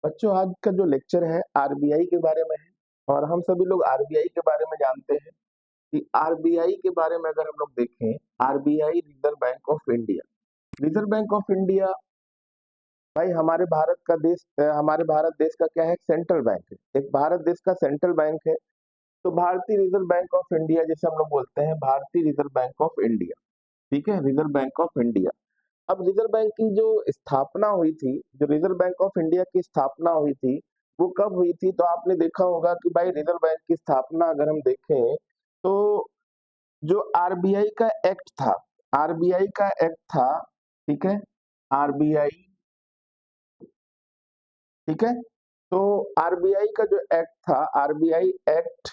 बच्चों आज का जो लेक्चर है आरबीआई के बारे में है और हम सभी लोग आरबीआई के बारे में जानते हैं कि आरबीआई के बारे में अगर हम लोग देखें, RBI reserve bank of India. Reserve bank of India भाई हमारे भारत का देश हमारे भारत देश का क्या है, सेंट्रल बैंक है, एक भारत देश का सेंट्रल बैंक है। तो भारतीय रिजर्व बैंक ऑफ इंडिया जिसे हम लोग बोलते हैं भारतीय रिजर्व बैंक ऑफ इंडिया, ठीक है, रिजर्व बैंक ऑफ इंडिया। अब रिजर्व बैंक की जो स्थापना हुई थी, जो रिजर्व बैंक ऑफ इंडिया की स्थापना हुई थी, वो कब हुई थी? तो आपने देखा होगा कि भाई रिजर्व बैंक की स्थापना अगर हम देखें तो जो आरबीआई का एक्ट था, आरबीआई का एक्ट था, ठीक है, आरबीआई, ठीक है। तो आरबीआई का जो एक्ट था, आरबीआई एक्ट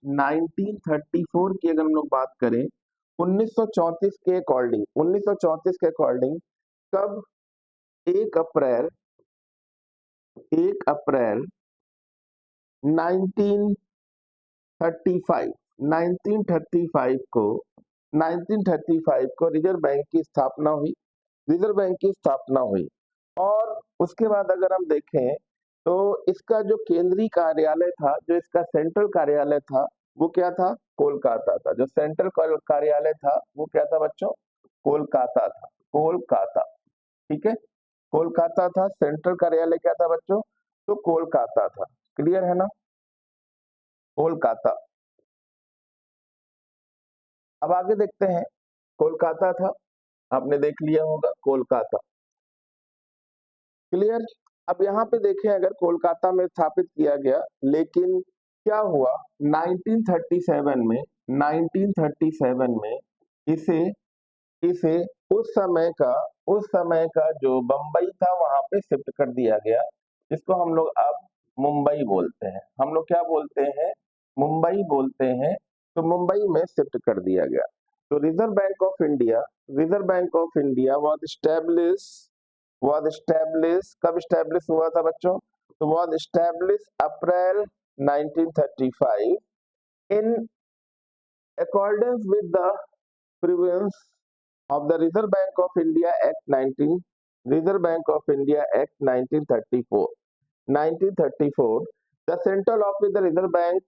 1934 की अगर हम लोग बात करें, 1934 के अकॉर्डिंग, 1934 के अकॉर्डिंग कब 1 अप्रैल 1 अप्रैल 1935 1935 को 1935 को रिजर्व बैंक की स्थापना हुई, रिजर्व बैंक की स्थापना हुई। और उसके बाद अगर हम देखें तो इसका जो केंद्रीय कार्यालय था, जो इसका सेंट्रल कार्यालय था, वो क्या था? कोलकाता था। जो सेंट्रल कार्यालय था वो क्या था बच्चों? कोलकाता था, कोलकाता, ठीक है, कोलकाता था। सेंट्रल कार्यालय क्या था बच्चों? तो कोलकाता था। क्लियर है ना? कोलकाता। अब आगे देखते हैं, कोलकाता था, आपने देख लिया होगा कोलकाता। क्लियर? अब यहाँ पे देखें, अगर कोलकाता में स्थापित किया गया, लेकिन क्या हुआ 1937 में, 1937 में इसे इसे उस समय का जो बम्बई था वहां पे शिफ्ट कर दिया गया, जिसको हम लोग अब मुंबई बोलते हैं। हम लोग क्या बोलते हैं? मुंबई बोलते हैं। तो मुंबई में शिफ्ट कर दिया गया। तो reserve bank of India, reserve bank of India was established, कब established हुआ था बच्चों? तो was established April 1935 in accordance with the provisions of the Reserve Bank of India Act 19 Reserve Bank of India Act 1934 1934 the central office the Reserve Bank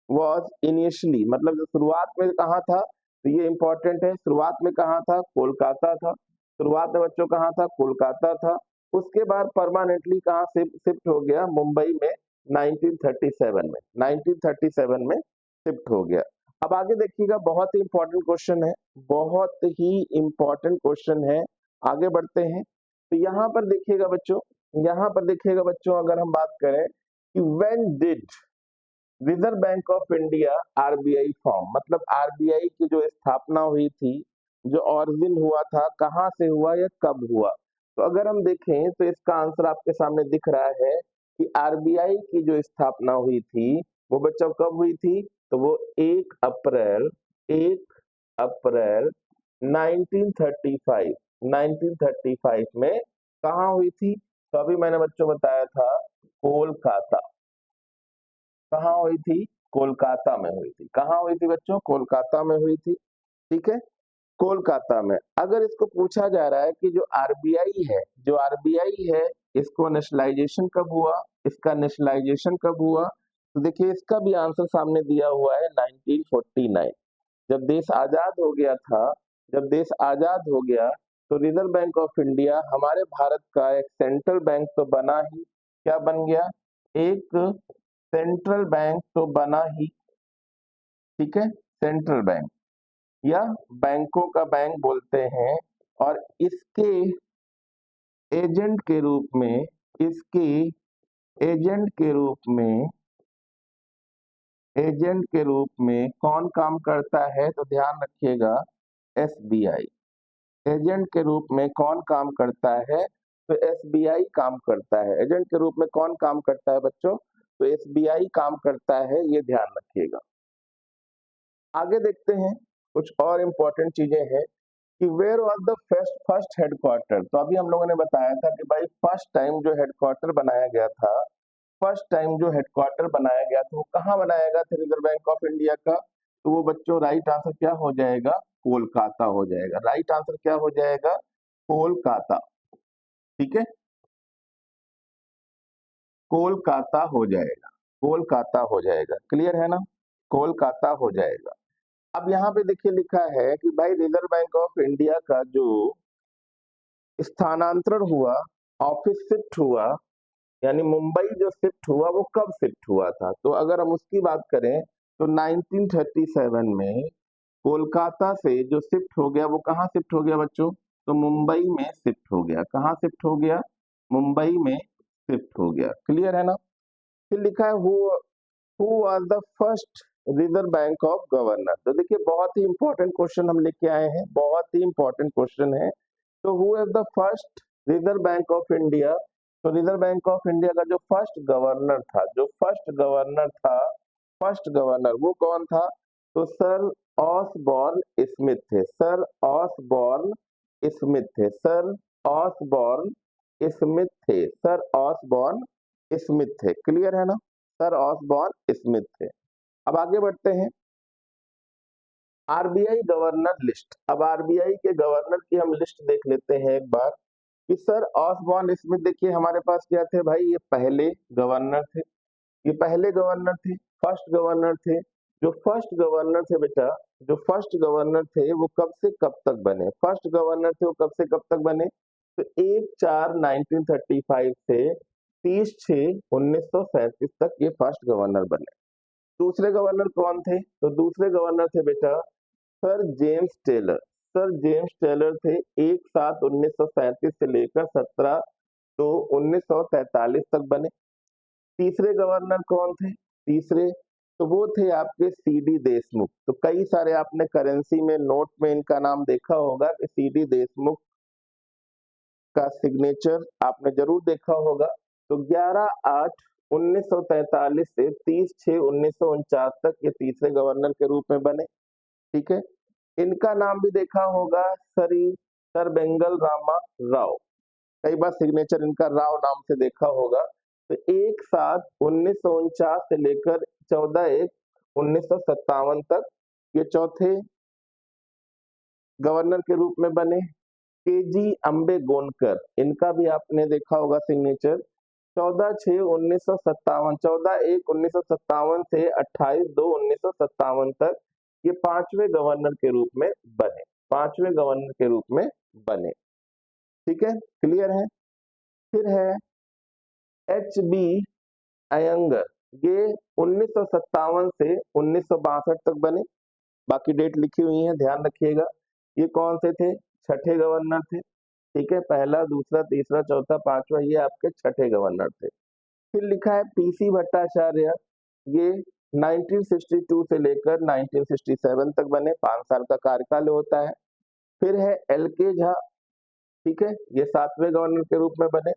was initially, मतलब जो शुरुआत में कहाँ था, तो ये इंपॉर्टेंट है, शुरुआत में कहाँ था? कोलकाता था। शुरुआत में बच्चों कहाँ था? कोलकाता था। उसके बाद परमानेंटली कहाँ से शिफ्ट हो गया? मुंबई में 1937 में, 1937 में शिफ्ट हो गया। अब आगे देखिएगा, बहुत ही इंपॉर्टेंट क्वेश्चन है, बहुत ही इंपॉर्टेंट क्वेश्चन है। आगे बढ़ते हैं तो यहाँ पर देखिएगा बच्चों, यहाँ पर देखिएगा बच्चों, अगर हम बात करें कि when did reserve bank of India RBI form, मतलब आरबीआई की जो स्थापना हुई थी, जो ऑरिजिन हुआ था, कहाँ से हुआ या कब हुआ? तो अगर हम देखें तो इसका आंसर आपके सामने दिख रहा है कि आरबीआई की जो स्थापना हुई थी वो बच्चों कब हुई थी? तो वो 1 अप्रैल 1935 1935 में कहाँ हुई थी? तो अभी मैंने बच्चों बताया था कोलकाता। कहाँ हुई थी? कोलकाता में हुई थी। कहाँ हुई थी बच्चों? कोलकाता में हुई थी, ठीक है, कोलकाता में। अगर इसको पूछा जा रहा है कि जो आरबीआई है, जो आरबीआई है, इसको नेशनलाइजेशन कब हुआ, इसका नेशनलाइजेशन कब हुआ? तो देखिए इसका भी आंसर सामने दिया हुआ है 1949। जब देश आजाद हो गया था, जब देश आजाद हो गया तो रिजर्व बैंक ऑफ इंडिया हमारे भारत का एक सेंट्रल बैंक तो बना ही, क्या बन गया? एक सेंट्रल बैंक तो बना ही, ठीक है, सेंट्रल बैंक या बैंकों का बैंक बोलते हैं। और इसके एजेंट के रूप में, इसके एजेंट के रूप में, एजेंट के रूप में कौन काम करता है? तो ध्यान रखिएगा, एसबीआई। एजेंट के रूप में कौन काम करता है? तो एसबीआई काम करता है। एजेंट के रूप में कौन काम करता है बच्चों? तो एसबीआई काम करता है, ये ध्यान रखिएगा। आगे देखते हैं, कुछ और इम्पोर्टेंट चीजें हैं कि where was the first first headquarter. तो अभी हम लोगों ने बताया था कि भाई फर्स्ट टाइम जो हेडक्वार्टर बनाया गया था, फर्स्ट टाइम जो हेडक्वार्टर बनाया गया था वो कहाँ बनाया गया था रिजर्व बैंक ऑफ इंडिया का? तो वो बच्चों राइट आंसर क्या हो जाएगा? कोलकाता हो जाएगा। राइट आंसर क्या हो जाएगा? कोलकाता, ठीक है, कोलकाता हो जाएगा, कोलकाता हो जाएगा, क्लियर है ना, कोलकाता हो जाएगा। अब यहाँ पे देखिए लिखा है कि भाई रिजर्व बैंक ऑफ इंडिया का जो स्थानांतरण हुआ, ऑफिस शिफ्ट हुआ, यानी मुंबई जो शिफ्ट हुआ वो कब शिफ्ट हुआ था, तो अगर हम उसकी बात करें तो 1937 में कोलकाता से जो शिफ्ट हो गया वो कहाँ शिफ्ट हो गया बच्चों, तो मुंबई में शिफ्ट हो गया, कहाँ शिफ्ट हो गया, मुंबई में शिफ्ट हो गया, क्लियर है ना। फिर लिखा है who was the first reserve bank of governor, तो देखिए बहुत ही इंपॉर्टेंट क्वेश्चन हम लेके आए हैं, बहुत ही इंपॉर्टेंट क्वेश्चन है। तो who is the first reserve bank of India, तो रिजर्व बैंक ऑफ इंडिया का जो फर्स्ट गवर्नर था, जो फर्स्ट गवर्नर था, फर्स्ट गवर्नर वो कौन था, तो सर ऑसबॉर्न स्मिथ थे, सर ऑसबॉर्न स्मिथ थे, सर ऑसबॉर्न स्मिथ थे, सर ऑसबॉर्न स्मिथ थे, क्लियर है ना, सर ऑसबॉर्न स्मिथ थे। अब आगे बढ़ते हैं, आरबीआई गवर्नर लिस्ट, अब आरबीआई के गवर्नर की हम लिस्ट देख लेते हैं एक बार, कि सर ऑसबॉर्न स्मिथ देखिए हमारे पास क्या थे भाई, ये पहले गवर्नर थे, ये पहले गवर्नर थे, फर्स्ट गवर्नर थे। जो फर्स्ट गवर्नर थे बेटा, जो फर्स्ट गवर्नर थे वो कब से कब तक बने, फर्स्ट गवर्नर थे वो कब से कब तक बने, तो 1/4/1935 से 30/6/1937 तक ये फर्स्ट गवर्नर बने। दूसरे गवर्नर कौन थे, तो दूसरे गवर्नर थे बेटा sir James Taylor, sir James Taylor थे 1/7/1937 से लेकर 17/2/1943 तक बने। तीसरे गवर्नर कौन थे, तीसरे तो वो थे आपके सीडी देशमुख, तो कई सारे आपने करेंसी में नोट में इनका नाम देखा होगा कि सीडी देशमुख का सिग्नेचर आपने जरूर देखा होगा। तो 11/8/1943 से 30/6/1949 तक ये तीसरे गवर्नर के रूप में बने, ठीक है। इनका नाम भी देखा होगा सर बेंगल रामा राव, कई बार सिग्नेचर इनका राव नाम से देखा होगा। तो 1/7/1949 से लेकर 14/1/1957 तक ये चौथे गवर्नर के रूप में बने। केजी अम्बे गोनकर, इनका भी आपने देखा होगा सिग्नेचर, 14/6/1957, 14/1/1957 से 28/2/1957 तक ये पांचवें गवर्नर के रूप में बने, पांचवें गवर्नर के रूप में बने, ठीक है, क्लियर है। फिर है एच बी अयंगर, ये 1957 से 1962 तक बने, बाकी डेट लिखी हुई है ध्यान रखिएगा। ये कौन से थे, छठे गवर्नर थे, ठीक है, पहला दूसरा तीसरा चौथा पांचवा ये आपके छठे गवर्नर थे। फिर लिखा है पीसी भट्टाचार्य, ये 1962 से लेकर 1967 तक बने, 5 साल का कार्यकाल होता है। फिर है एल के झा, ठीक है, ये सातवें गवर्नर के रूप में बने।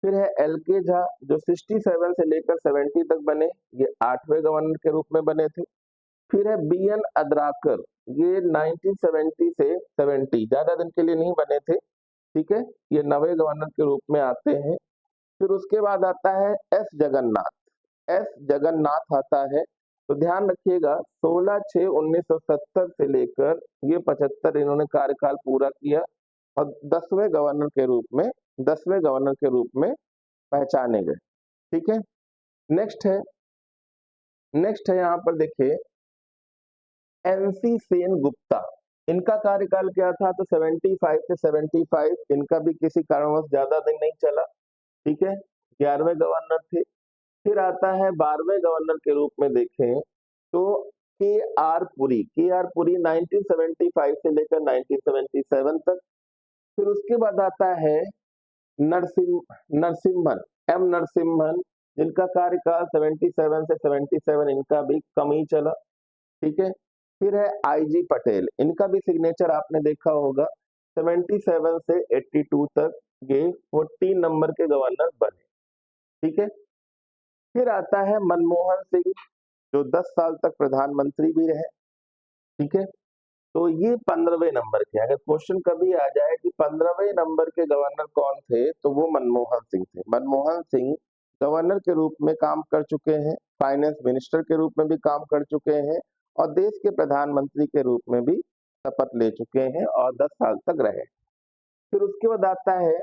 फिर है एल के झा जो 67 से लेकर 70 तक बने, ये आठवें गवर्नर के रूप में बने थे। फिर है बी एन अद्राकर, ये 1970 से 70 ज्यादा दिन के लिए नहीं बने थे, ठीक है, ये नवे गवर्नर के रूप में आते हैं। फिर उसके बाद आता है एस जगन्नाथ, एस जगन्नाथ आता है, तो ध्यान रखिएगा 16/6/1970 से लेकर ये 75 इन्होंने कार्यकाल पूरा किया और 10वें गवर्नर के रूप में, 10वें गवर्नर के रूप में पहचाने गए, ठीक है। नेक्स्ट है, नेक्स्ट है यहाँ पर देखिए एनसी सेन गुप्ता, इनका कार्यकाल क्या था, तो 75 से 75, इनका भी किसी कारणवश ज्यादा दिन नहीं चला, ठीक है, 11वें गवर्नर थे। फिर आता है 12वें गवर्नर के रूप में देखें तो के आर पुरी, के आर पुरी 1975 से लेकर 1977 तक। फिर उसके बाद आता है नरसिम्हन, एम नरसिम्हन, जिनका कार्यकाल 77 से 77, इनका भी कम ही चला, ठीक है। फिर है आईजी पटेल, इनका भी सिग्नेचर आपने देखा होगा, 77 से 82 तक ये 14 नंबर के गवर्नर बने, ठीक है। फिर आता है मनमोहन सिंह जो 10 साल तक प्रधानमंत्री भी रहे, ठीक है, तो ये 15वें नंबर के, अगर क्वेश्चन कभी आ जाए कि 15वें नंबर के गवर्नर कौन थे, तो वो मनमोहन सिंह थे। मनमोहन सिंह गवर्नर के रूप में काम कर चुके हैं, फाइनेंस मिनिस्टर के रूप में भी काम कर चुके हैं और देश के प्रधानमंत्री के रूप में भी शपथ ले चुके हैं और 10 साल तक रहे। फिर उसके बाद आता है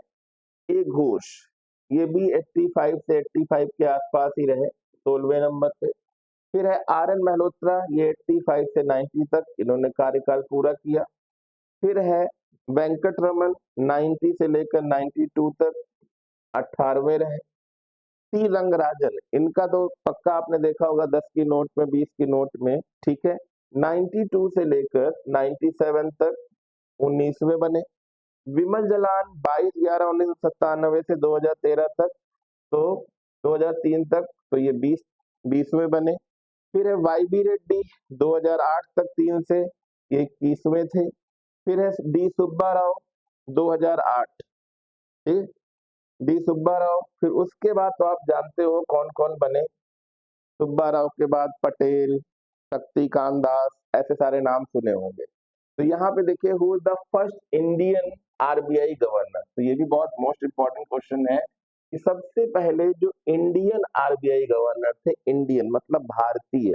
ए घोष, ये भी 85 से 85 के आसपास ही रहे, 16वें नंबर पे। फिर है आर एन मल्होत्रा, ये 85 से 90 तक इन्होंने कार्यकाल पूरा किया। फिर है वेंकट रमन, 90 से लेकर 92 तक 18वें रहे। सी रंगराजन, इनका तो पक्का आपने देखा होगा 10 की नोट में, 20 की नोट में, ठीक है। 92 से लेकर 97 तक 19वें बने। विमल जलान 22/11/1997 से 2013 तक, तो 2003 तक तो ये 20वें बने। फिर है वाई बी रेड्डी, 2008 तक 3 से ये 21वें थे। फिर है डी सुब्बा राव, 2008, ठीक, डी सुब्बा राव। फिर उसके बाद तो आप जानते हो कौन कौन बने, सुब्बा राव के बाद पटेल, शक्तिकांत दास, ऐसे सारे नाम सुने होंगे। तो यहाँ पे देखिए, who is the first Indian RBI governor, तो ये भी बहुत मोस्ट इंपॉर्टेंट क्वेश्चन है कि सबसे पहले जो इंडियन आरबीआई गवर्नर थे, इंडियन मतलब भारतीय,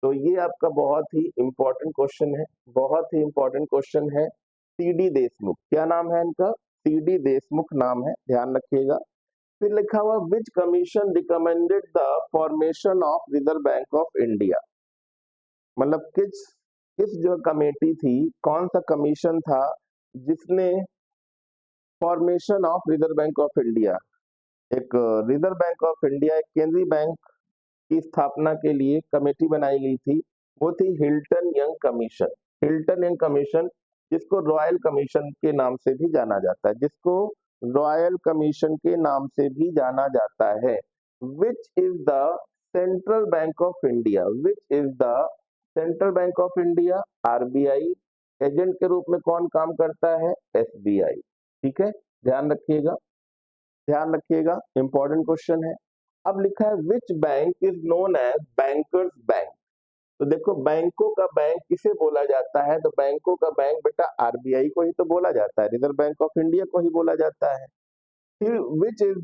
तो ये आपका बहुत ही इंपॉर्टेंट क्वेश्चन है, बहुत ही इंपॉर्टेंट क्वेश्चन है। सीडी देशमुख, क्या नाम है इनका, सीडी देशमुख नाम है, ध्यान रखिएगा। फिर लिखा हुआ which commission recommended the formation of reserve bank of India, मतलब किस किस जो कमेटी थी, कौन सा कमीशन था जिसने formation of reserve bank of India, एक रिजर्व बैंक ऑफ इंडिया, एक केंद्रीय बैंक की स्थापना के लिए कमेटी बनाई गई थी, वो थी Hilton young commission. Hilton young commission, जिसको रॉयल कमीशन के नाम से भी जाना जाता है, जिसको रॉयल कमीशन के नाम से भी जाना जाता है। Which is the central Bank of India, which is the central Bank of India, RBI. Agent के रूप में कौन काम करता है, एसबीआई, ठीक है, ध्यान रखिएगा, ध्यान रखिएगा, इंपॉर्टेंट क्वेश्चन है। अब लिखा है which bank is known as bankers bank, तो देखो बैंकों का बैंक किसे बोला जाता है, तो बैंकों का बैंक बेटा आरबीआई को ही तो बोला जाता है, रिजर्व बैंक ऑफ इंडिया को ही बोला जाता है। फिर which is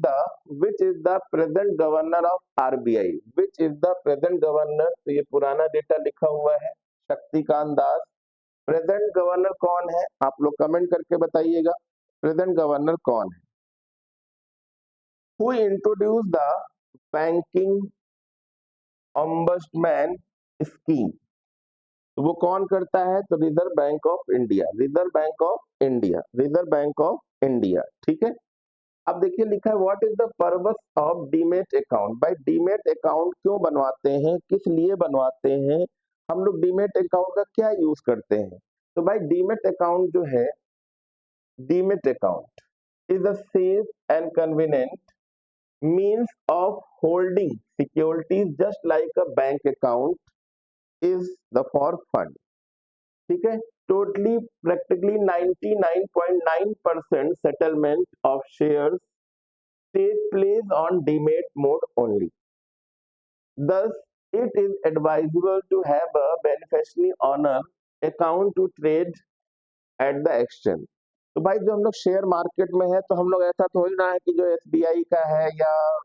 the present governor of RBI, which is the present governor, तो ये पुराना डेटा लिखा हुआ है, शक्तिकांत दास। प्रेजेंट गवर्नर कौन है, आप लोग कमेंट करके बताइएगा, प्रेजेंट गवर्नर कौन है। Who introduce the banking ombudsman scheme, तो वो कौन करता है, तो reserve bank of India, reserve bank of India, reserve bank of India, ठीक है। अब देखिए लिखा है what is the purpose of demat account, भाई डीमेट अकाउंट क्यों बनवाते हैं, किस लिए बनवाते हैं, हम लोग डीमेट अकाउंट का क्या यूज करते हैं। तो भाई डीमेट अकाउंट जो है, demat account is a safe and convenient means of holding securities just like a bank account is the for fund, ठीक है। Totally practically 99.9% settlement of shares take place on demat mode only, thus it is advisable to have a beneficiary owner account to trade at the exchange. तो भाई जो हम लोग share market में है, तो हम लोग ऐसा थोड़ी ना है कि जो एसबीआई का है या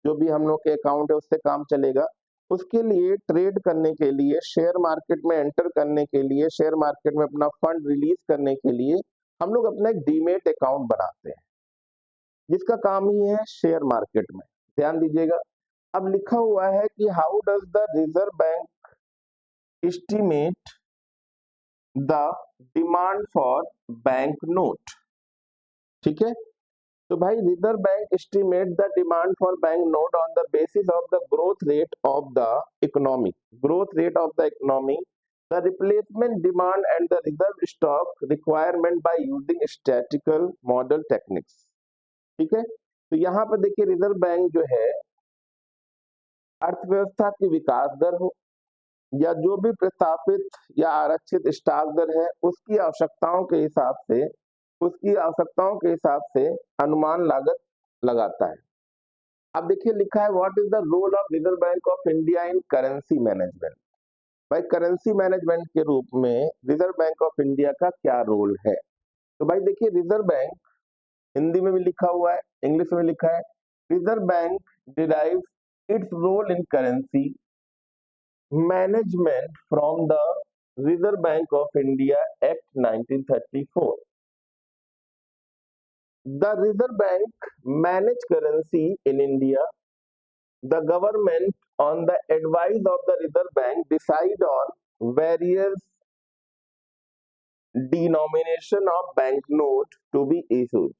जो भी हम लोग के अकाउंट है उससे काम चलेगा। उसके लिए ट्रेड करने के लिए, शेयर मार्केट में एंटर करने के लिए, शेयर मार्केट में अपना फंड रिलीज करने के लिए हम लोग अपना एक डीमेट अकाउंट बनाते हैं, जिसका काम ही है शेयर मार्केट में, ध्यान दीजिएगा। अब लिखा हुआ है कि how does the reserve bank estimate the demand for bank note, ठीक है। तो भाई reserve bank estimate the demand for bank note on the basis of the growth rate of the economy, growth rate of the economy, the replacement demand and the reserve stock requirement by using statistical model techniques, ठीक है। तो यहाँ पर देखिए reserve bank जो है अर्थव्यवस्था की विकास दर हो या जो भी प्रस्तावित या आरक्षित स्टॉक दर है, उसकी आवश्यकताओं के हिसाब से, उसकी आवश्यकताओं के हिसाब से अनुमान लागत लगाता है। अब देखिए लिखा है what is the role of reserve bank of India in currency management, भाई करेंसी मैनेजमेंट के रूप में रिजर्व बैंक ऑफ इंडिया का क्या रोल है। तो भाई देखिए रिजर्व बैंक, हिंदी में भी लिखा हुआ है, इंग्लिश में लिखा है, reserve bank derives its role in currency management from the reserve bank of India act 1934। The Reserve Bank manage currency in India. The government, on the advice of the Reserve Bank, decide on various denomination of banknote to be issued.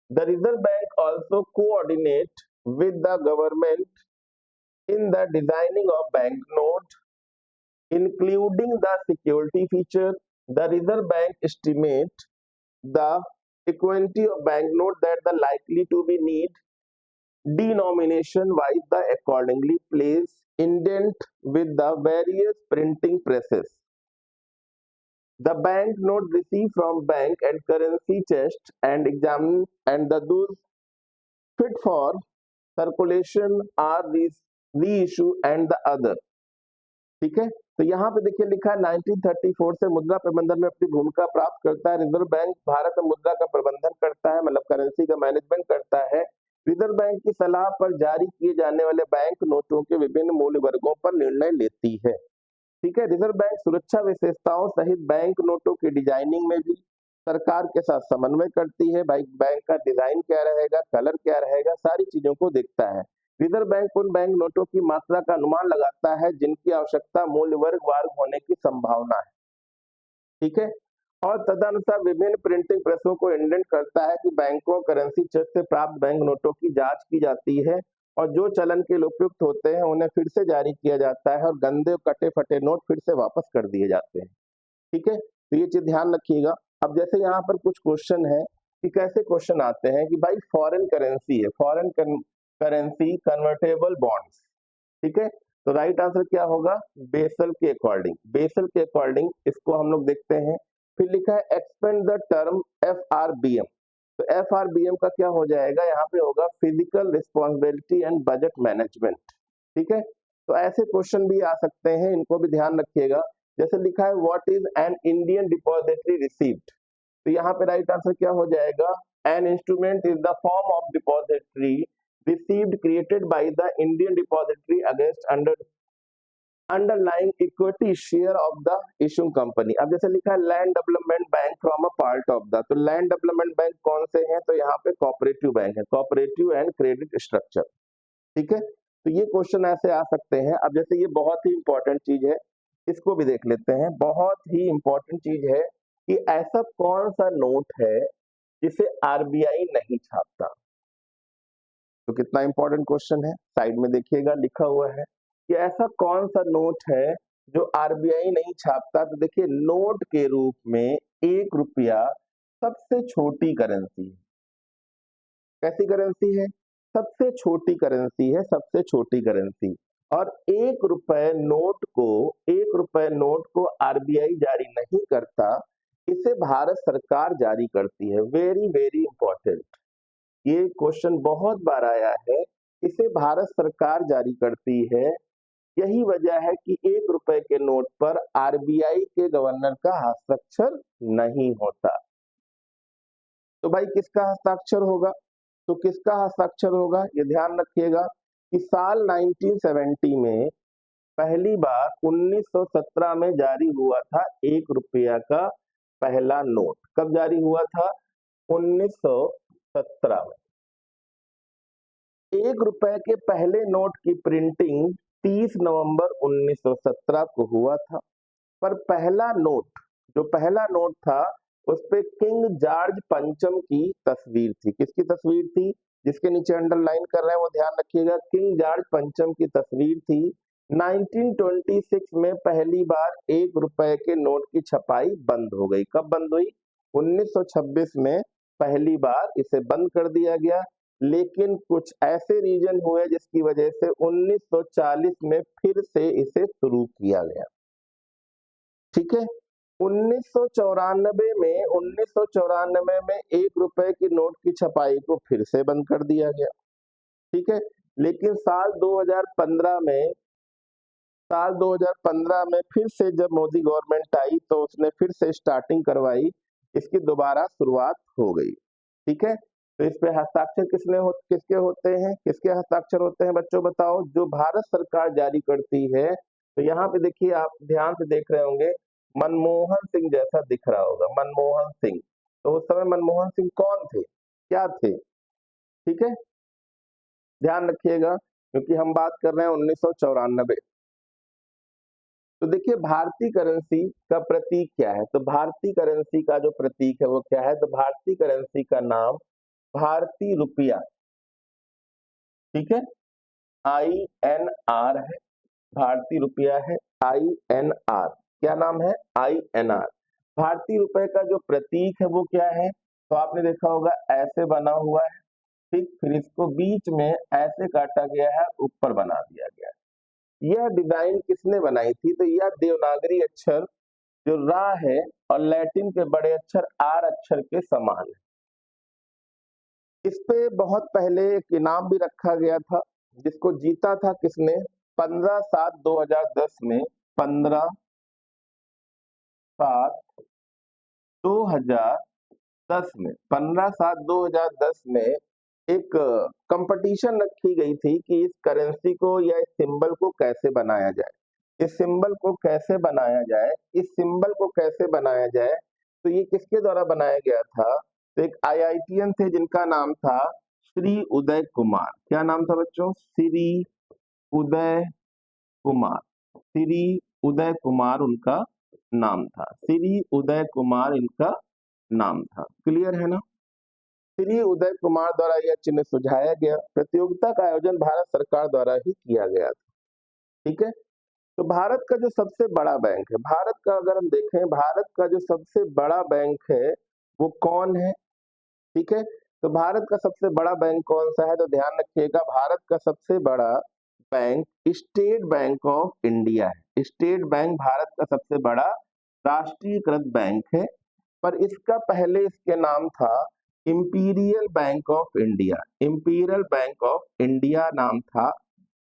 The Reserve Bank also coordinate with the government in the designing of banknote, including the security feature. The Reserve Bank estimate the equity of banknote that the likely to be need denomination wise the accordingly place indent with the various printing presses. The banknote received from bank and currency chest and examined and the those fit for circulation are these reissue and the other. ठीक है, तो यहाँ पे देखिए लिखा है 1934 से मुद्रा प्रबंधन में अपनी भूमिका प्राप्त करता है। रिजर्व बैंक भारत में मुद्रा का प्रबंधन करता है, मतलब करेंसी का मैनेजमेंट करता है। रिजर्व बैंक की सलाह पर जारी किए जाने वाले बैंक नोटों के विभिन्न मूल्य वर्गों पर निर्णय लेती है। ठीक है, रिजर्व बैंक सुरक्षा विशेषताओं सहित बैंक नोटों की डिजाइनिंग में भी सरकार के साथ समन्वय करती है। भाई बैंक का डिजाइन क्या रहेगा, कलर क्या रहेगा, सारी चीजों को देखता है। रिजर्व बैंक उन बैंक नोटों की मात्रा का अनुमान लगाता है जिनकी आवश्यकता मूल्य वर्ग वार होने की संभावना है। ठीक है, और तदनुसार विभिन्न प्रिंटिंग प्रेसों को इंडेंट करता है कि बैंकों करेंसी चेक से प्राप्त बैंक नोटों की जांच की जाती है और जो चलन के लिए उपयुक्त होते हैं उन्हें फिर से जारी किया जाता है और गंदे कटे फटे नोट फिर से वापस कर दिए जाते हैं। ठीक है, तो ये चीज ध्यान रखिएगा। अब जैसे यहाँ पर कुछ क्वेश्चन है कि कैसे क्वेश्चन आते हैं कि भाई फॉरेन करेंसी है, फॉरेन करेंसी कन्वर्टेबल बॉन्ड्स। ठीक है, तो राइट आंसर क्या होगा, बेसल के अकॉर्डिंग। बेसल के अकॉर्डिंग इसको हम लोग देखते हैं। फिर लिखा है एक्सपेंड द टर्म FRBM। तो FRBM का क्या हो जाएगा, यहाँ पे होगा physical responsibility and budget management. ठीक है, तो ऐसे क्वेश्चन भी आ सकते हैं, इनको भी ध्यान रखिएगा। जैसे लिखा है what is an Indian depository receipt, तो यहाँ पे राइट आंसर क्या हो जाएगा, an instrument is the form of depository received created by the Indian depository against underlying equity share of the issuing company। अब जैसे लिखा है land development bank from a part of the, तो land development bank कौन से हैं, तो यहाँ पे कोऑपरेटिव बैंक है, कोऑपरेटिव एंड क्रेडिट स्ट्रक्चर। ठीक है, तो ये क्वेश्चन ऐसे आ सकते हैं। अब जैसे ये बहुत ही इंपॉर्टेंट चीज है, इसको भी देख लेते हैं। बहुत ही इंपॉर्टेंट चीज है कि ऐसा कौन सा नोट है जिसे आरबीआई नहीं छापता। तो कितना इंपॉर्टेंट क्वेश्चन है, साइड में देखिएगा लिखा हुआ है कि ऐसा कौन सा नोट है जो आरबीआई नहीं छापता। तो देखिए नोट के रूप में 1 रुपया सबसे छोटी करेंसी है। कैसी करेंसी है, सबसे छोटी करेंसी है, सबसे छोटी करेंसी। और 1 रुपए नोट को आरबीआई जारी नहीं करता, इसे भारत सरकार जारी करती है। वेरी वेरी इंपॉर्टेंट, ये क्वेश्चन बहुत बार आया है, इसे भारत सरकार जारी करती है। यही वजह है कि 1 रुपए के नोट पर आरबीआई के गवर्नर का हस्ताक्षर नहीं होता। तो भाई किसका हस्ताक्षर होगा, तो किसका हस्ताक्षर होगा ये ध्यान रखिएगा कि साल 1970 में पहली बार 1917 में जारी हुआ था 1 रुपया का पहला नोट। कब जारी हुआ था, 1917 में। 1 रुपए के पहले नोट की प्रिंटिंग 30 नवंबर 1917 को हुआ था, पर जो पहला नोट था उस पे किंग जॉर्ज पंचम की तस्वीर थी। किसकी तस्वीर थी, जिसके नीचे अंडरलाइन कर रहे हैं वो ध्यान रखिएगा, किंग जॉर्ज पंचम की तस्वीर थी। 1926 में पहली बार 1 रुपए के नोट की छपाई बंद हो गई। कब बंद हुई, 1926 में पहली बार इसे बंद कर दिया गया। लेकिन कुछ ऐसे रीजन हुए जिसकी वजह से 1940 में फिर से इसे शुरू किया गया। ठीक है, 1994 में 1 रुपए की नोट की छपाई को फिर से बंद कर दिया गया। ठीक है, लेकिन साल 2015 में फिर से जब मोदी गवर्नमेंट आई तो उसने फिर से स्टार्टिंग करवाई, इसकी दोबारा शुरुआत हो गई। ठीक है, तो इस पे हस्ताक्षर किसके होते हैं, किसके हस्ताक्षर होते हैं बच्चों बताओ, जो भारत सरकार जारी करती है। तो यहाँ पे देखिए, आप ध्यान से देख रहे होंगे, मनमोहन सिंह जैसा दिख रहा होगा, मनमोहन सिंह। तो उस समय मनमोहन सिंह कौन थे, क्या थे? ठीक है, ध्यान रखिएगा क्योंकि हम बात कर रहे हैं 1994। तो देखिए भारतीय करेंसी का प्रतीक क्या है? तो भारतीय करेंसी का जो प्रतीक है वो क्या है? तो भारतीय करेंसी का नाम भारतीय रुपया, ठीक है, INR है, भारतीय रुपया है, INR। क्या नाम है? INR। भारतीय रुपए का जो प्रतीक है वो क्या है? तो आपने देखा होगा ऐसे बना हुआ है, ठीक, फिर इसको बीच में ऐसे काटा गया है, ऊपर बना दिया गया है। यह डिजाइन किसने बनाई थी? तो यह देवनागरी अक्षर जो रा है और लैटिन के बड़े अक्षर आर अक्षर के समान है। इस पे बहुत पहले एक इनाम भी रखा गया था जिसको जीता था किसने? 15/7/2010 में, 15/7/2010 में, 15/7/2010 में एक कंपटीशन रखी गई थी कि इस करेंसी को या इस सिंबल को कैसे बनाया जाए, इस सिंबल को कैसे बनाया जाए, इस सिंबल को कैसे बनाया जाए। तो ये किसके द्वारा बनाया गया था? तो एक IITian थे जिनका नाम था श्री उदय कुमार। क्या नाम था बच्चों? श्री उदय कुमार। श्री उदय कुमार उनका नाम था, श्री उदय कुमार इनका नाम था। क्लियर है ना? श्री उदय कुमार द्वारा यह चिन्ह सुझाया गया। प्रतियोगिता का आयोजन भारत सरकार द्वारा ही किया गया था। ठीक है, तो भारत का जो सबसे बड़ा बैंक है, भारत का अगर हम देखें, भारत का जो सबसे बड़ा बैंक है वो कौन है? ठीक है, तो भारत का सबसे बड़ा बैंक कौन सा है? तो ध्यान रखिएगा, भारत का सबसे बड़ा bank state bank of India है। स्टेट बैंक भारत का सबसे बड़ा राष्ट्रीयकृत बैंक है, पर इसका पहले इसके नाम था imperial bank of India. Imperial bank of India नाम था,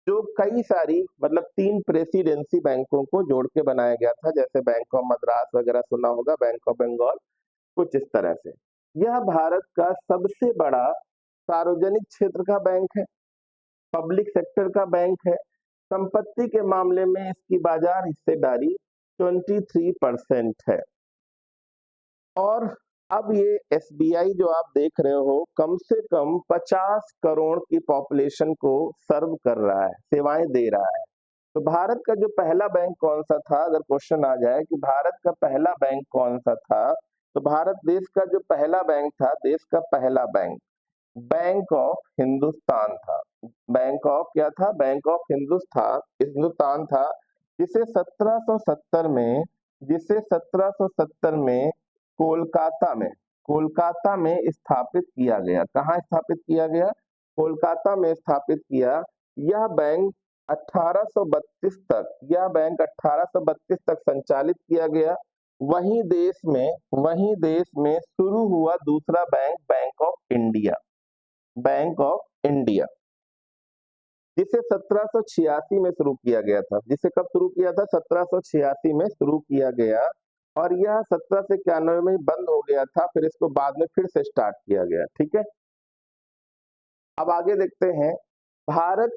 जो कई सारी मतलब 3 प्रेसिडेंसी बैंकों को जोड़ के बनाया गया था, जैसे बैंक ऑफ मद्रास वगैरह सुना होगा, बैंक ऑफ बंगाल, कुछ इस तरह से। यह भारत का सबसे बड़ा सार्वजनिक क्षेत्र का बैंक है, पब्लिक सेक्टर का बैंक है। संपत्ति के मामले में इसकी बाजार हिस्सेदारी 23% है। और अब ये SBI जो आप देख रहे हो, कम से कम 50 करोड़ की पॉपुलेशन को सर्व कर रहा है, सेवाएं दे रहा है। तो भारत का जो पहला बैंक कौन सा था? अगर क्वेश्चन आ जाए कि भारत का पहला बैंक कौन सा था, तो भारत देश का जो पहला बैंक था, देश का पहला बैंक बैंक ऑफ हिंदुस्तान था। बैंक ऑफ क्या था? बैंक ऑफ हिंदुस्तान था, जिसे 1770 में, जिसे 1770 में कोलकाता में स्थापित किया गया। कहाँ स्थापित किया गया? कोलकाता में स्थापित किया। यह बैंक 1832 तक संचालित किया गया। वहीं देश में शुरू हुआ दूसरा बैंक, बैंक ऑफ इंडिया, जिसे 1786 में शुरू किया गया था। जिसे कब शुरू किया था? 1786 में शुरू किया गया, और यह 1791 में बंद हो गया था, फिर इसको बाद में फिर से स्टार्ट किया गया। ठीक है, अब आगे देखते हैं। भारत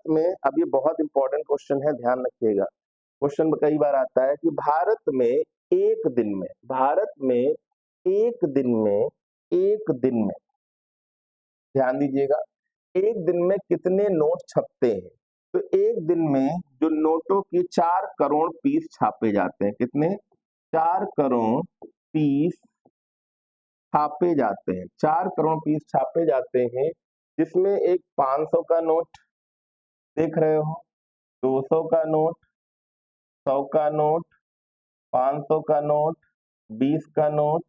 में अब ये बहुत इंपॉर्टेंट क्वेश्चन है, ध्यान रखिएगा। क्वेश्चन कई बार आता है कि एक दिन में ध्यान दीजिएगा, एक दिन में कितने नोट छपते हैं? तो एक दिन में जो नोटों की 4 करोड़ पीस छापे जाते हैं। कितने? 4 करोड़ पीस छापे जाते हैं। 4 करोड़ पीस छापे जाते हैं, जिसमें एक 500 का नोट देख रहे हो, 200 का नोट, 100 का नोट, 500 का नोट, 20 का नोट,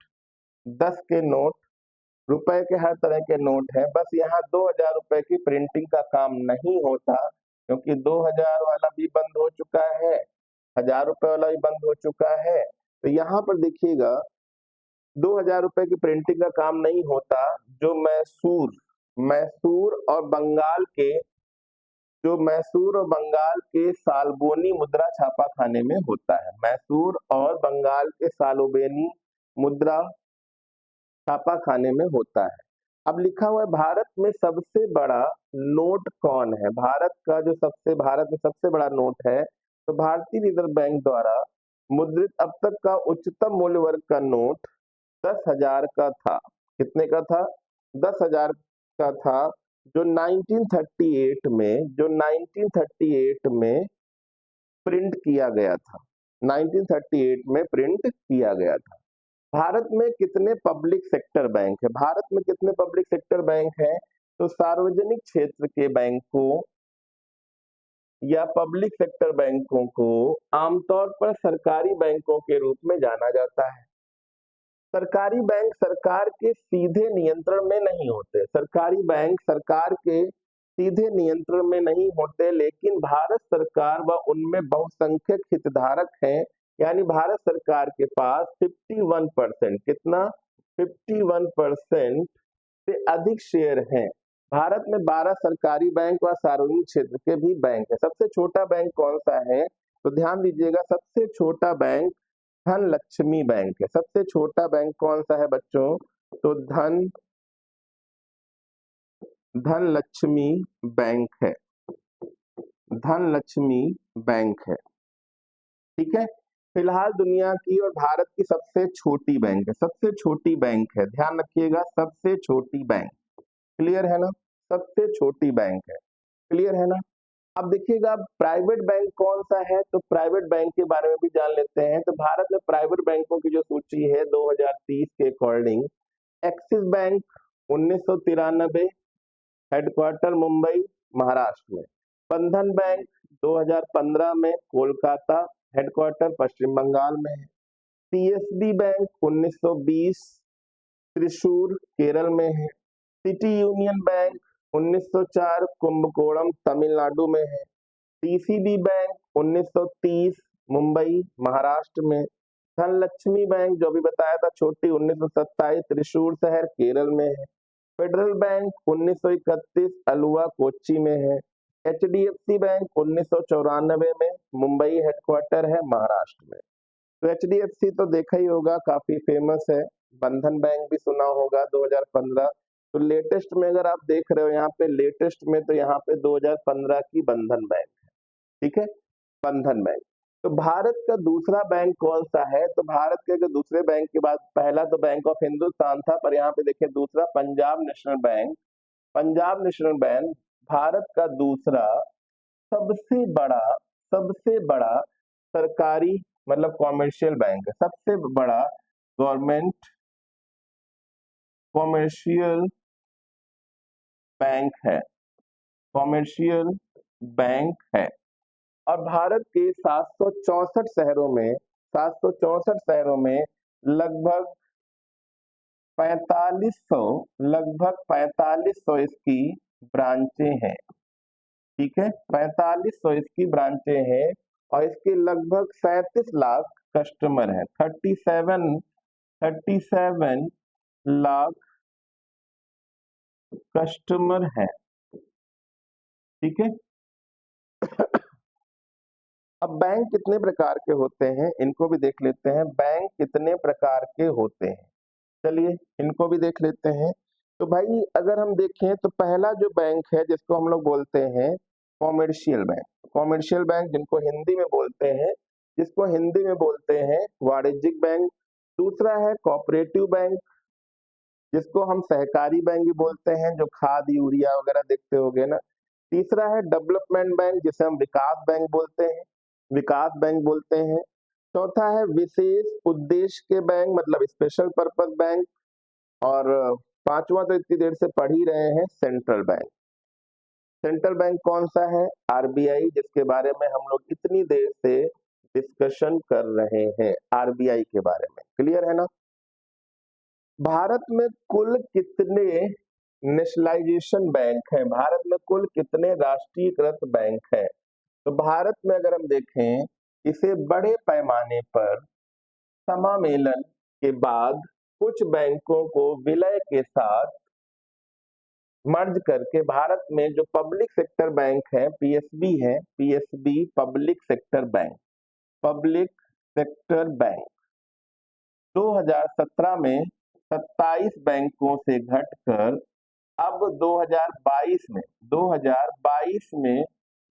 10 के नोट, रुपए के हर तरह के नोट है। बस यहाँ 2000 रुपए की प्रिंटिंग का काम नहीं होता, क्योंकि 2000 वाला भी बंद हो चुका है, 1000 रुपए वाला भी बंद हो चुका है। तो यहाँ पर देखिएगा, 2000 रुपए की प्रिंटिंग का काम नहीं होता। जो मैसूर और बंगाल के साल्बोनी मुद्रा छापा खाने में होता है। मैसूर और बंगाल के साल्बोनी मुद्रा छापा खाने में होता है। अब लिखा हुआ है भारत में सबसे बड़ा नोट कौन है? भारत में सबसे बड़ा नोट है, तो भारतीय रिजर्व बैंक द्वारा मुद्रित अब तक का उच्चतम मूल्य वर्ग का नोट 10,000 का था। कितने का था? 10,000 का था, जो 1938 में प्रिंट किया गया था। 1938 में प्रिंट किया गया था। भारत में कितने पब्लिक सेक्टर बैंक है? भारत में कितने पब्लिक सेक्टर बैंक हैं? तो सार्वजनिक क्षेत्र के बैंकों या पब्लिक सेक्टर बैंकों को आमतौर पर सरकारी बैंकों के रूप में जाना जाता है। सरकारी बैंक सरकार के सीधे नियंत्रण में नहीं होते। सरकारी बैंक सरकार के सीधे नियंत्रण में नहीं होते, लेकिन भारत सरकार व उनमें बहुसंख्यक हितधारक हैं। यानी भारत सरकार के पास 51%, कितना? 51% से अधिक शेयर हैं। भारत में 12 सरकारी बैंक व सार्वजनिक क्षेत्र के भी बैंक है। सबसे छोटा बैंक कौन सा है? तो ध्यान दीजिएगा, सबसे छोटा बैंक धनलक्ष्मी बैंक है। सबसे छोटा बैंक कौन सा है बच्चों? तो धनलक्ष्मी बैंक है। धनलक्ष्मी बैंक है, ठीक है। फिलहाल दुनिया की और भारत की सबसे छोटी बैंक है। सबसे छोटी बैंक है, ध्यान रखिएगा, सबसे छोटी बैंक। क्लियर है ना? सबसे छोटी बैंक है। क्लियर है ना? अब देखिएगा प्राइवेट बैंक कौन सा है, तो प्राइवेट बैंक के बारे में भी जान लेते हैं। तो भारत में प्राइवेट बैंकों की जो सूची है 2030 के according, axis bank 1993, headquarter Mumbai Maharashtra में। बंधन बैंक 2015 में कोलकाता, हेडक्वार्टर पश्चिम बंगाल में है। पीएसबी बैंक 1920 त्रिशूर केरल में है। City union bank 1904 Kumbakonam Tamil Nadu में है। डीसीबी बैंक 1930 मुंबई महाराष्ट्र में। धनलक्ष्मी बैंक जो भी बताया था छोटी 1927 त्रिशूर शहर केरल में है। फेडरल बैंक 1931 अलुवा कोच्चि में है। एचडीएफसी बैंक 1994 में मुंबई हेडक्वार्टर है महाराष्ट्र में। तो एचडीएफसी तो देखा ही होगा, काफी फेमस है। बंधन बैंक भी सुना होगा 2015। तो लेटेस्ट में अगर आप देख रहे हो यहाँ पे लेटेस्ट में, तो यहाँ पे 2015 की बंधन बैंक, ठीक है, बंधन बैंक। तो भारत का दूसरा बैंक कौन सा है? तो भारत के जो दूसरे बैंक के बाद, पहला तो बैंक ऑफ हिंदुस्तान था, पर यहाँ पे देखिए दूसरा Punjab National bank. Punjab National bank Bharat का दूसरा सबसे बड़ा सरकारी मतलब कॉमर्शियल बैंक है। सबसे बड़ा गवर्नमेंट कॉमर्शियल बैंक है। कॉमर्शियल बैंक है। और भारत के 764 शहरों में, 764 शहरों में लगभग 4500 इसकी ब्रांचें हैं, ठीक है, 4500 इसकी ब्रांचें हैं। और इसके लगभग 37 लाख कस्टमर हैं। 37 लाख कस्टमर हैं, ठीक है। अब बैंक कितने प्रकार के होते हैं इनको भी देख लेते हैं। बैंक कितने प्रकार के होते हैं, चलिए इनको भी देख लेते हैं। तो भाई अगर हम देखें तो पहला जो बैंक है जिसको हम लोग बोलते हैं कॉमर्शियल बैंक। कॉमर्शियल बैंक जिसको हिंदी में बोलते हैं वाणिज्यिक बैंक। दूसरा है कोऑपरेटिव बैंक, जिसको हम सहकारी बैंक भी बोलते हैं, जो खाद यूरिया वगैरह देखते होंगे ना। तीसरा है डेवलपमेंट बैंक, जिसे हम विकास बैंक बोलते हैं। चौथा है विशेष उद्देश्य के बैंक, मतलब स्पेशल पर्पस बैंक। और पांचवा तो इतनी देर से पढ़ ही रहे हैं, सेंट्रल बैंक। सेंट्रल बैंक कौन सा है? आरबीआई, जिसके बारे में हम लोग इतनी देर से डिस्कशन कर रहे हैं, आरबीआई के बारे में। क्लियर है ना? भारत में कुल कितने नेशनलाइजेशन बैंक है? भारत में कुल कितने राष्ट्रीयकृत बैंक है? तो भारत में अगर हम देखें, इसे बड़े पैमाने पर समामेलन के बाद कुछ बैंकों को विलय के साथ मर्ज करके भारत में जो पब्लिक सेक्टर बैंक है, पीएसबी पब्लिक सेक्टर बैंक 2017 में 27 बैंकों से घटकर अब 2022 में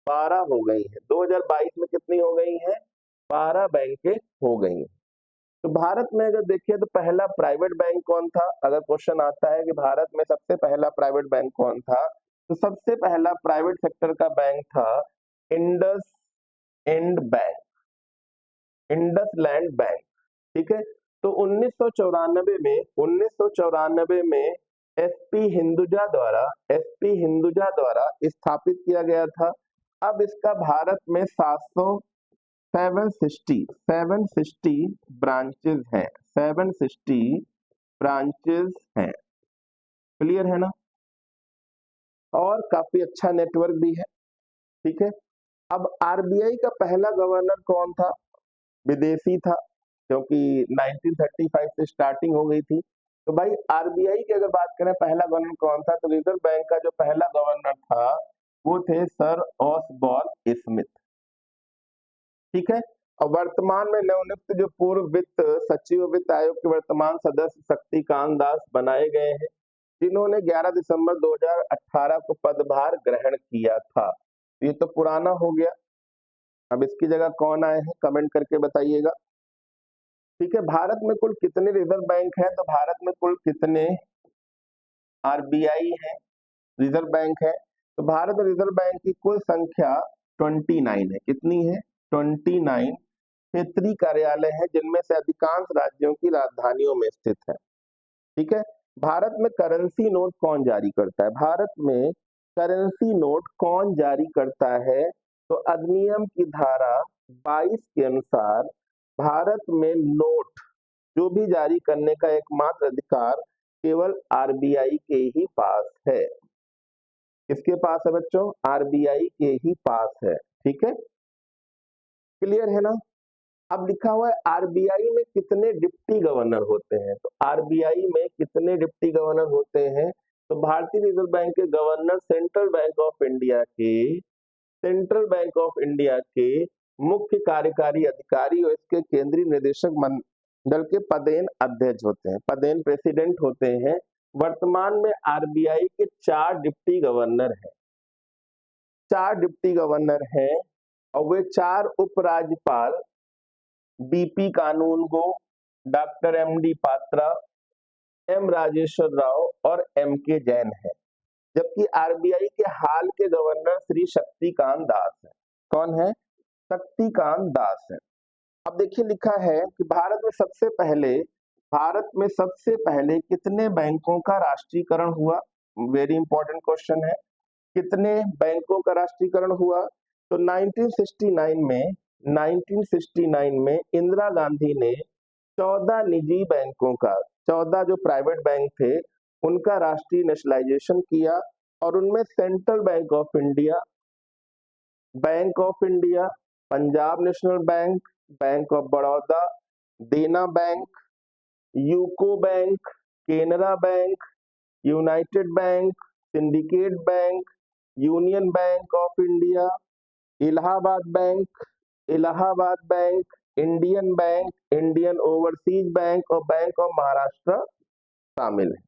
12 हो गई है। 2022 में कितनी हो गई है? 12 बैंकें हो गई हैं। तो भारत में अगर देखिए तो पहला प्राइवेट बैंक कौन था, अगर क्वेश्चन आता है कि भारत में सबसे पहला प्राइवेट बैंक कौन था, तो सबसे पहला प्राइवेट सेक्टर का बैंक था IndusInd bank, IndusInd bank. ठीक है, तो 1994 में एसपी हिंदुजा द्वारा स्थापित किया गया था। अब इसका भारत में 760 ब्रांचेस हैं, 760 ब्रांचेस हैं। क्लियर है ना, और काफी अच्छा नेटवर्क भी है। ठीक है, अब आरबीआई का पहला गवर्नर कौन था, विदेशी था, क्योंकि 1935 से स्टार्टिंग हो गई थी। तो भाई आरबीआई की अगर बात करें पहला गवर्नर कौन था, तो रिजर्व बैंक का जो पहला गवर्नर था वो थे सर ऑसबॉर्न स्मिथ। ठीक है, और वर्तमान में नवनियुक्त जो पूर्व वित्त सचिव वित्त आयोग के वर्तमान सदस्य शक्तिकांत दास बनाए गए हैं, जिन्होंने 11 दिसंबर 2018 को पदभार ग्रहण किया था। ये तो पुराना हो गया, अब इसकी जगह कौन आए हैं कमेंट करके बताइएगा। ठीक है, भारत में कुल कितने रिजर्व बैंक हैं, तो भारत में कुल कितने आरबीआई है, रिजर्व बैंक है, तो भारत में रिजर्व बैंक की कुल संख्या 29 है। कितनी है, 29 क्षेत्रीय कार्यालय है, जिनमें से अधिकांश राज्यों की राजधानियों में स्थित है। ठीक है, भारत में करेंसी नोट कौन जारी करता है, भारत में करेंसी नोट कौन जारी करता है, तो अधिनियम की धारा 22 के अनुसार भारत में नोट जो भी जारी करने का एकमात्र अधिकार केवल आरबीआई के ही पास है। किसके पास है बच्चों, आरबीआई के ही पास है। ठीक है, क्लियर है ना। अब लिखा हुआ है आरबीआई में कितने डिप्टी गवर्नर होते हैं, तो आरबीआई में कितने डिप्टी गवर्नर होते हैं, तो भारतीय रिजर्व बैंक के governor central Bank of India के मुख्य कार्यकारी अधिकारी और इसके केंद्रीय निदेशक मंडल के पदेन अध्यक्ष होते हैं, पदेन प्रेसिडेंट होते हैं। वर्तमान में आरबीआई के 4 डिप्टी गवर्नर हैं, 4 डिप्टी गवर्नर हैं, और वे 4 उपराज्यपाल BP Kanungo, doctor MD Patra, M Rajeshwar Rao और एम के जैन है। जबकि आरबीआई के हाल के गवर्नर श्री शक्तिकांत दास है। कौन है, शक्तिकांत दास है। अब देखिए लिखा है कि भारत में सबसे पहले कितने बैंकों का राष्ट्रीयकरण हुआ, वेरी इंपॉर्टेंट क्वेश्चन है। कितने बैंकों का राष्ट्रीयकरण हुआ, तो 1969 में इंदिरा गांधी ने 14 निजी बैंकों का, 14 जो प्राइवेट बैंक थे उनका राष्ट्रीय नेशनलाइजेशन किया, और उनमें Central Bank of India, Punjab National Bank, Bank of Baroda, Dena Bank, UCO Bank, Canara Bank, United Bank, Syndicate Bank, Union Bank of India, Allahabad Bank, Indian Bank, Indian Overseas Bank और बैंक ऑफ महाराष्ट्र शामिल है।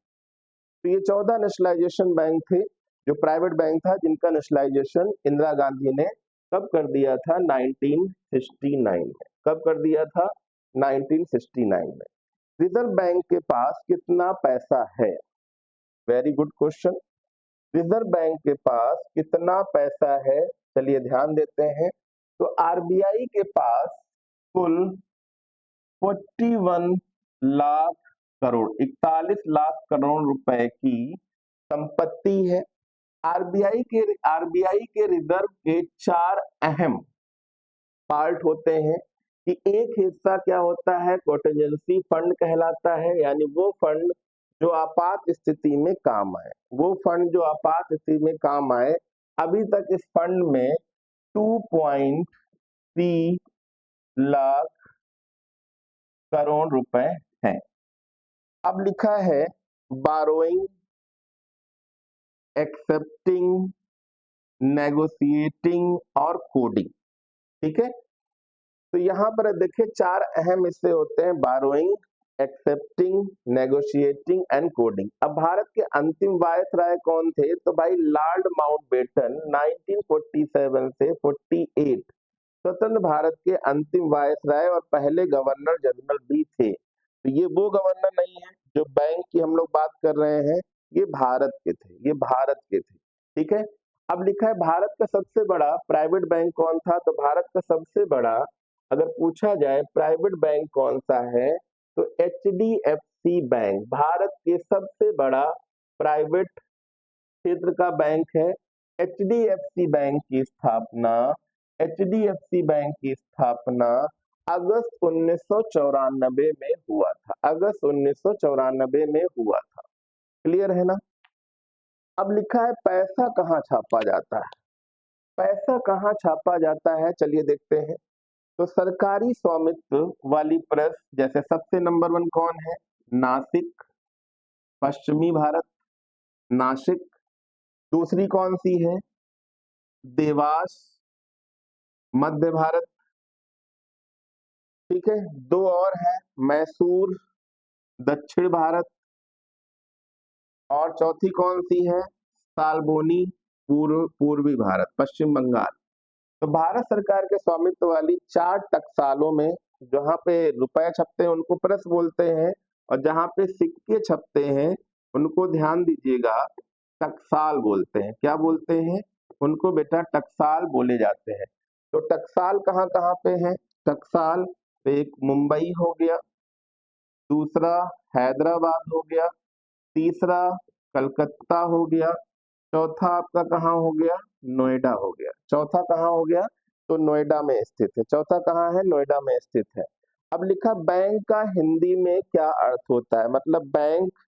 तो ये 14 नेशनलाइजेशन बैंक थे, जो प्राइवेट बैंक था, जिनका nationalisation Indira Gandhi ने कब कर दिया था, 1969 में। कब कर दिया था, 1969 में। रिजर्व बैंक के पास कितना पैसा है, very good question. Reserve bank के पास कितना पैसा है, चलिए ध्यान देते हैं। तो आरबीआई के पास कुल 41 लाख करोड़, 41 लाख करोड़ रुपए की संपत्ति है। आरबीआई के रिजर्व के 4 अहम पार्ट होते हैं, कि एक हिस्सा क्या होता है, कॉन्टिजेंसी फंड कहलाता है, यानी वो फंड जो आपात स्थिति में काम आए, वो फंड जो आपात स्थिति में काम आए। अभी तक इस फंड में 2.3 लाख करोड़ रुपए हैं। अब लिखा है बारोइंग, एक्सेप्टिंग, नेगोशिएटिंग और कोडिंग। ठीक है, तो यहाँ पर देखिए 4 अहम हिस्से होते हैं, burrowing, accepting, negotiating and coding. अब भारत के अंतिम वायसराय कौन थे, तो भाई लॉर्ड माउंटबेटन 1947 से 48 स्वतंत्र भारत के अंतिम वायसराय और पहले गवर्नर जनरल भी थे। तो ये वो गवर्नर नहीं है जो बैंक की हम लोग बात कर रहे हैं, ये भारत के थे, ये भारत के थे। ठीक है। अब लिखा है भारत का सबसे बड़ा प्राइवेट बैंक कौन था, तो भारत का सबसे बड़ा अगर पूछा जाए प्राइवेट बैंक कौन सा है तो एचडीएफसी बैंक भारत के सबसे बड़ा प्राइवेट क्षेत्र का बैंक है। एचडीएफसी बैंक की स्थापना एचडीएफसी बैंक की स्थापना अगस्त 1994 में हुआ था, अगस्त 1994 में हुआ था। क्लियर है ना। अब लिखा है पैसा कहाँ छापा जाता है, पैसा कहाँ छापा जाता है, चलिए देखते हैं। तो सरकारी स्वामित्व वाली प्रेस जैसे सबसे नंबर 1 कौन है, नासिक, पश्चिमी भारत, नासिक। दूसरी कौन सी है, देवास, मध्य भारत। ठीक है। दो और है, मैसूर, दक्षिण भारत। और चौथी कौन सी है, साल्बोनी, पूर्वी भारत, पश्चिम बंगाल। तो भारत सरकार के स्वामित्व वाली 4 टकसालों में जहां पे रुपए छपते हैं उनको प्रेस बोलते हैं, और जहां पे सिक्के छपते हैं उनको ध्यान दीजिएगा टकसाल बोलते हैं। क्या बोलते हैं उनको, बेटा टकसाल बोले जाते हैं। तो टकसाल कहाँ कहाँ पे है, टकसाल तो एक मुंबई हो गया, दूसरा हैदराबाद हो गया, तीसरा कलकत्ता हो गया, चौथा आपका कहाँ हो गया, नोएडा हो गया। चौथा कहाँ हो गया, तो नोएडा में स्थित है। चौथा कहाँ है, नोएडा में स्थित है। अब लिखा बैंक का हिंदी में क्या अर्थ होता है, मतलब बैंक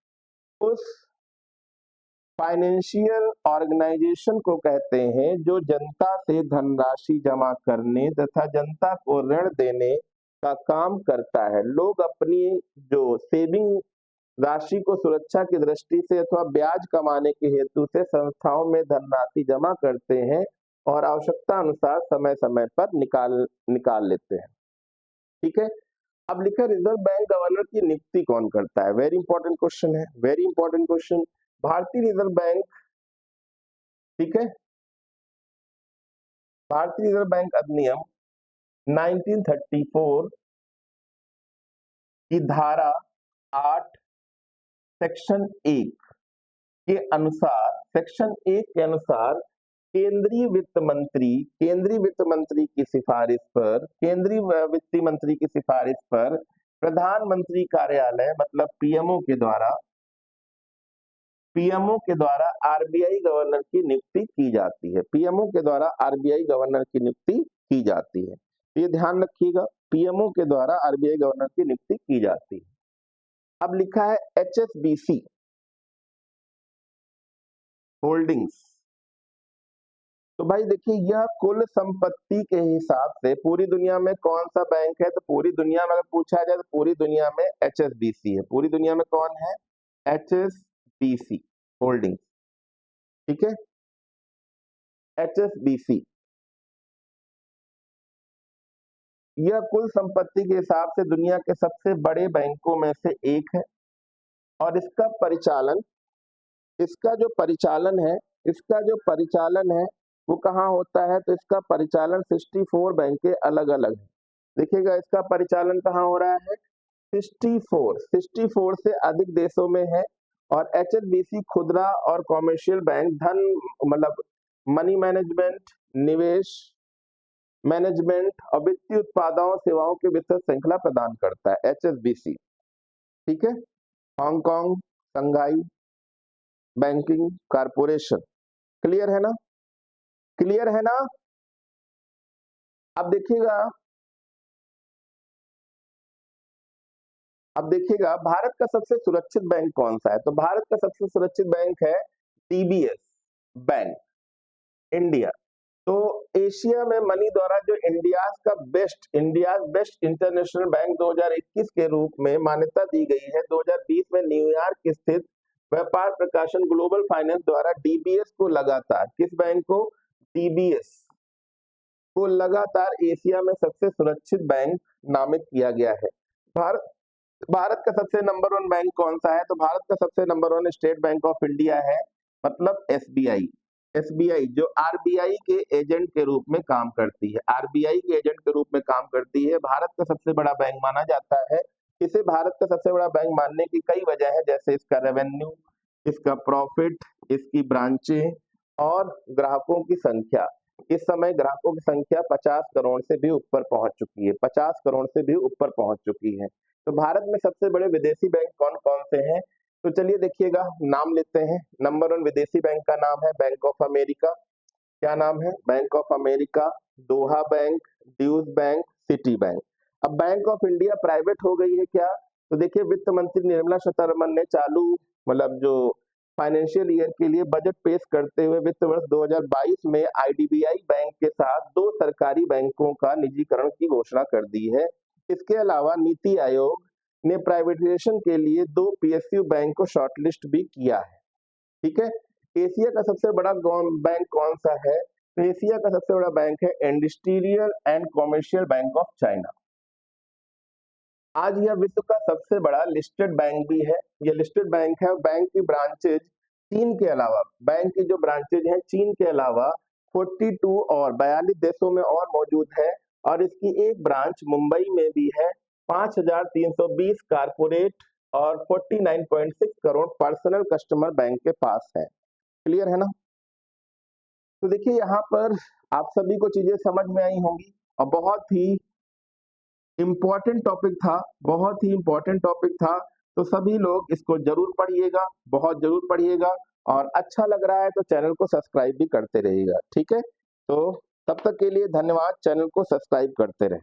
उस फाइनेंशियल ऑर्गेनाइजेशन को कहते हैं जो जनता से धनराशि जमा करने तथा जनता को ऋण देने का काम करता है। लोग अपनी जो सेविंग राशि को सुरक्षा की दृष्टि से अथवा ब्याज कमाने के हेतु से संस्थाओं में धनराशि जमा करते हैं और आवश्यकता अनुसार समय समय पर निकाल लेते हैं। ठीक है। अब लिखा रिजर्व बैंक गवर्नर की नियुक्ति कौन करता है, वेरी इंपॉर्टेंट क्वेश्चन है, वेरी इंपॉर्टेंट क्वेश्चन। भारतीय रिजर्व बैंक, ठीक है, भारतीय रिजर्व बैंक अधिनियम 1934 की धारा 8 सेक्शन 1 के अनुसार, सेक्शन 1 के अनुसार केंद्रीय वित्त मंत्री की सिफारिश पर, केंद्रीय वित्त मंत्री की सिफारिश पर प्रधानमंत्री कार्यालय मतलब पीएमओ के द्वारा आरबीआई गवर्नर की नियुक्ति की जाती है। पीएमओ के द्वारा आरबीआई गवर्नर की नियुक्ति की जाती है। ये ध्यान रखिएगा, पीएमओ के द्वारा आरबीआई गवर्नर की नियुक्ति की जाती है। अब लिखा है एचएसबीसी होल्डिंग्स। तो भाई देखिए यह कुल संपत्ति के हिसाब से पूरी दुनिया में कौन सा बैंक है, तो पूरी दुनिया में अगर पूछा जाए तो पूरी दुनिया में एचएसबीसी है। पूरी दुनिया में कौन है, एचएसबीसी होल्डिंग्स। ठीक है, एचएसबीसी यह कुल संपत्ति के हिसाब से दुनिया के सबसे बड़े बैंकों में से एक है, और इसका परिचालन, इसका जो परिचालन है वो कहाँ होता है, तो इसका परिचालन 64 बैंकें अलग अलग है। देखिएगा इसका परिचालन कहाँ हो रहा है, 64 से अधिक देशों में है। और एचएसबीसी खुदरा और कॉमर्शियल बैंक धन मतलब मनी मैनेजमेंट, निवेश मैनेजमेंट और वित्तीय उत्पादों सेवाओं की विस्तृत श्रृंखला प्रदान करता है एचएसबीसी। ठीक है, हांगकांग संघाई बैंकिंग कारपोरेशन। क्लियर है ना, क्लियर है ना। अब देखिएगा भारत का सबसे सुरक्षित बैंक कौन सा है, तो भारत का सबसे सुरक्षित बैंक है डीबीएस बैंक इंडिया। तो एशिया में मनी द्वारा जो इंडिया बेस्ट इंटरनेशनल बैंक 2021 के रूप में मान्यता दी गई है। 2020 में न्यूयॉर्क स्थित व्यापार प्रकाशन ग्लोबल फाइनेंस द्वारा डीबीएस को लगातार, किस बैंक को, डीबीएस को लगातार एशिया में सबसे सुरक्षित बैंक नामित किया गया है। भारत का सबसे नंबर 1 बैंक कौन सा है, तो भारत का सबसे number 1 state bank of India है, मतलब एसबीआई। एसबीआई जो आरबीआई के एजेंट के रूप में काम करती है, आरबीआई के एजेंट के रूप में काम करती है, भारत का सबसे बड़ा बैंक माना जाता है। इसे भारत का सबसे बड़ा बैंक मानने की कई वजह है, जैसे इसका रेवेन्यू, इसका प्रॉफिट, इसकी ब्रांचें और ग्राहकों की संख्या। इस समय ग्राहकों की संख्या 50 करोड़ से भी ऊपर पहुंच चुकी है, 50 करोड़ से भी ऊपर पहुंच चुकी है। तो भारत में सबसे बड़े विदेशी बैंक कौन कौन से हैं? तो चलिए देखिएगा, नाम लेते हैं। नंबर 1 विदेशी बैंक का नाम है बैंक ऑफ अमेरिका। क्या नाम है? Bank of America, Doha bank, Deutsche bank, Citi bank. अब बैंक ऑफ इंडिया प्राइवेट हो गई है क्या? तो देखिए, वित्त मंत्री निर्मला सीतारमण ने चालू मतलब जो फाइनेंशियल ईयर के लिए बजट पेश करते हुए वित्त वर्ष 2022 में आईडीबीआई बैंक के साथ 2 सरकारी बैंकों का निजीकरण की घोषणा कर दी है। इसके अलावा नीति आयोग ने प्राइवेटाइजेशन के लिए 2 पीएसयू बैंक को शॉर्टलिस्ट भी किया है। ठीक है। एशिया का सबसे बड़ा बैंक कौन सा है? तो एशिया का सबसे बड़ा बैंक है industrial and commercial bank of China. आज यह विश्व का सबसे बड़ा लिस्टेड बैंक भी है। यह लिस्टेड बैंक है। बैंक की ब्रांचेज चीन के अलावा, बैंक की जो ब्रांचेज हैं चीन के अलावा 42 और 42 देशों में और मौजूद है, और इसकी एक ब्रांच मुंबई में भी है। 5320 कारपोरेट और 49.6 करोड़ पर्सनल कस्टमर बैंक के पास है। क्लियर है ना? तो देखिए, यहाँ पर आप सभी को चीजें समझ में आई होंगी, और बहुत ही इम्पोर्टेंट टॉपिक था, बहुत ही इम्पोर्टेंट टॉपिक था। तो सभी लोग इसको जरूर पढ़िएगा, बहुत जरूर पढ़िएगा, और अच्छा लग रहा है तो चैनल को सब्सक्राइब भी करते रहिएगा। ठीक है, तो तब तक के लिए धन्यवाद। चैनल को सब्सक्राइब करते रहें।